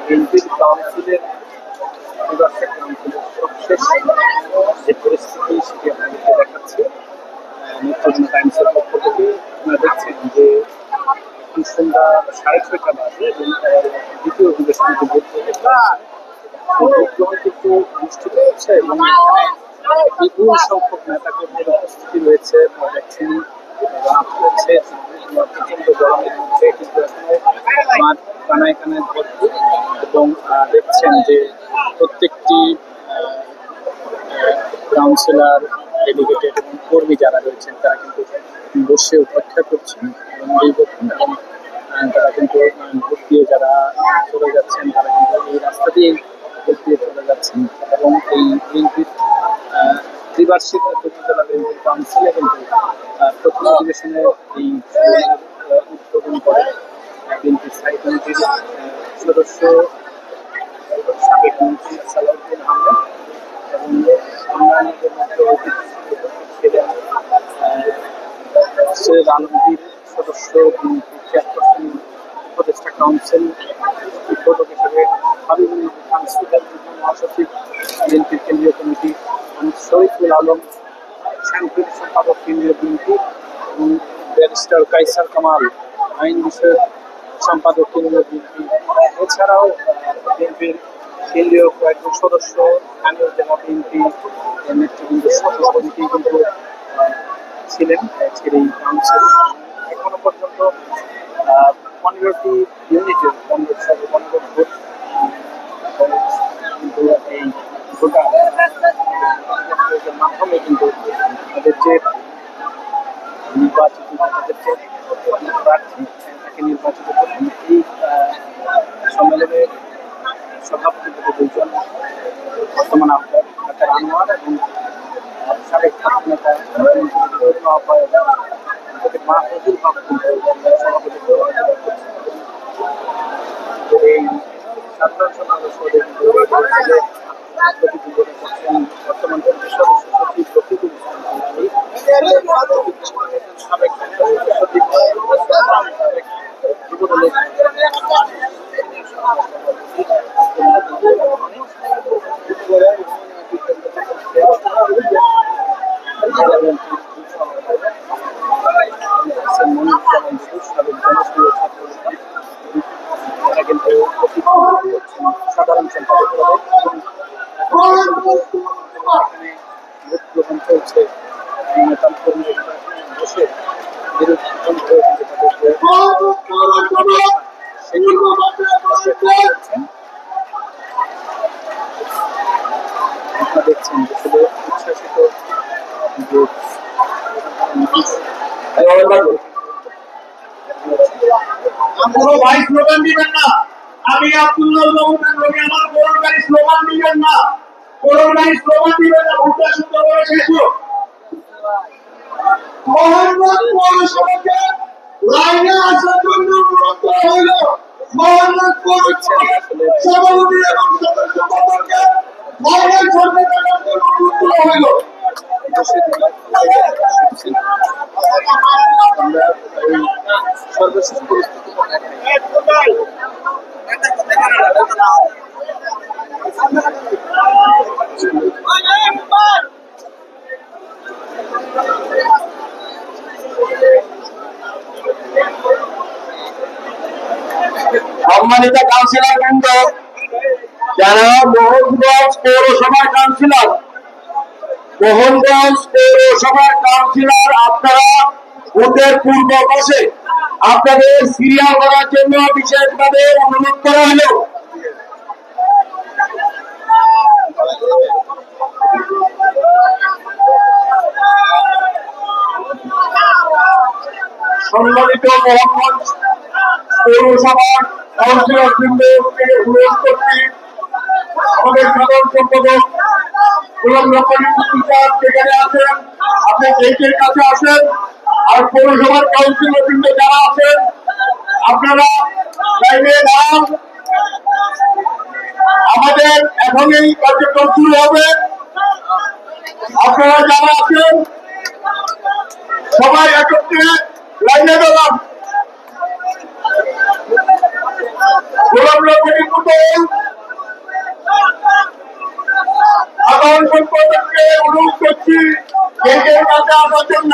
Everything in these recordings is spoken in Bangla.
বিএনপির কাউন্সিলের নির্বাচন কাউন্সিলের সবশেষ যে পরিস্থিতি সেটি আপনাদেরকে দেখাচ্ছি। নেত্রকোনা টাইমসের পক্ষ থেকে আপনারা দেখছেন যে এখন সন্ধ্যা 6:30 বাজে এবং দ্বিতীয় অধিবেশনটি ভোট গ্রহণ কিন্তু অনুষ্ঠিত হচ্ছে এবং বিপুল সংখ্যক নেতাকর্মীর উপস্থিতি রয়েছে। আপনারা দেখছেন রাত হচ্ছে প্রচন্ড গরমের মধ্যে কিন্তু মাঠ কানায় কানায় ভর্তি এবং দেখছেন যে প্রত্যেকটি কাউন্সিলর, ডেলিগেটেড এবং কর্মী যারা রয়েছেন তারা কিন্তু বসে অপেক্ষা করছেন এবং দীর্ঘক্ষণ এবং তারা কিন্তু ভোট দিয়ে যারা চলে যাচ্ছেন তারা কিন্তু এই রাস্তা দিয়ে ভোট দিয়ে চলে যাচ্ছেন এবং এই বিএনপির ত্রিবার্ষিক নেতৃত্বলা বিএনপির কাউন্সিলে কিন্তু প্রথম অধিবেশনে এই উদ্বোধন করে বিএনপির স্থায়ী কমিটির সদস্য সাবেক মন্ত্রী সালাউদ্দিন আহমেদ এবং অন্যান্যদের মধ্যে ছিলেন সৈয়দ আলমগীর সদস্য, বিএনপি চেয়ারপারসন, উপদেষ্টা কাউন্সিল উদ্বোধক হিসেবে হাবিবুল খান সুহেল, মহাসচিব বিএনপির কেন্দ্রীয় কমিটি শরীফুল আলম, সাংগঠনিক সম্পাদক কেন্দ্রীয় বিএনপি এবং ব্যারিস্টার কাইসার কামাল, আইন বিষয়ক সম্পাদক কেন্দ্রীয় বিএনপি। এছাড়াও বিএনপির কেন্দ্রীয় কয়েকজন সদস্য, স্থানীয় জেলা বিএনপি নেতৃবৃন্দ সকল কমিটি কিন্তু ছিলেন আজকের এই কাউন্সিল। এখনো পর্যন্ত 15টি ইউনিটের 15 ভোট কিন্তু এই ভোটার মাধ্যমে কিন্তু তাদের যে নির্বাচিত তাদের যে প্রার্থী তাকে নির্বাচিত করবেন। এই সম্মেলনের সভাপতি দুজন বর্তমান আহ্বায়ক ডাক্তার আনোয়ার এবং সাবেক নেতা আহ্বায়ক মাহফুজুল হক সভাপতি। এই সাধারণ সমাবেশ বর্তমান সদস্য সচিব রফিকুল সাবেক সচিব সাধারণ সম্পাদক ভোট গ্রহণ চলছে। বসে দেখছেন আসলে উচ্ছ্বাসিত ভাই স্লোগান দিবেন না। আমি আব্দুল্লাহ আমার বড় গাড়ি স্লোগান দিবেন না, বড় গাড়ি স্লোগান দিবেন না। ভোটটা সুন্দর করে শেষ হোক। মোহাম্মদ পৌরসভাকে লাইনে আসার জন্য অনুরোধ করা হইল। মোহাম্মদ পৌরসভার সভাপতি এবং সদস্য পদকে লাইনে সামনে থাকার জন্য অনুরোধ করা হইল। সর্বশেষ পরিস্থিতি সম্মানিত কাউন্সিলর বৃন্দ, যারা মোহনগঞ্জ পৌরসভার কাউন্সিলর, মোহনগঞ্জ পৌরসভার কাউন্সিলর, আপনারা ভোটের পূর্ব বসে আপনাদের সিরিয়াল করার জন্য বিশেষভাবে অনুরোধ করা হল। সম্মানিত মোহনগঞ্জ পৌরসভার কাউন্সিলর বৃন্দকে অনুরোধ করছি, আমাদের সাধারণ সম্পাদক গোলাম রব্বানী যেখানে আছেন আপনি গেটের কাছে আসেন, আর পৌরসভার কাউন্সিলর বৃন্দ যারা আছেন আপনারা লাইনে দাঁড়ান। আমাদের এখনই কার্যক্রম শুরু হবে। আপনারা যারা আছেন সবাই একত্রে লাইনে দাঁড়ান। গোলাম রব্বানী সকল সাধারণ সম্পাদককে অনুরোধ করছি গেটের কাছে আসার জন্য।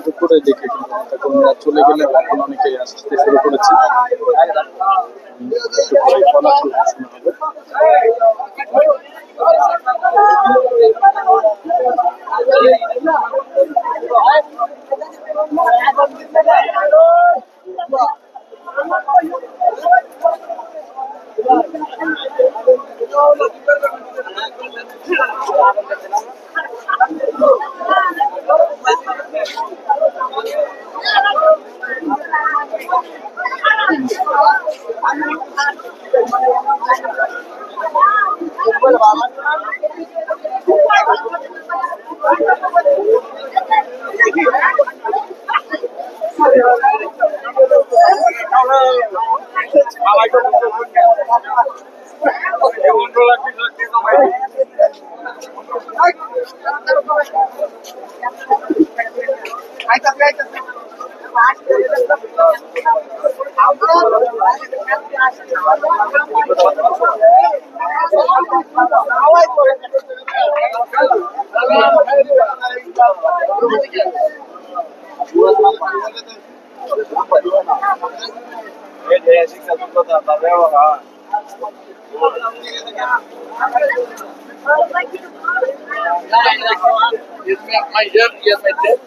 দুপুরে দেখে কিন্তু নেতাকর্মীরা চলে গেলে এখন অনেকেই আসতে শুরু করেছে। একটু পরে ফলাফল ঘোষণা হবে। Yes, I did.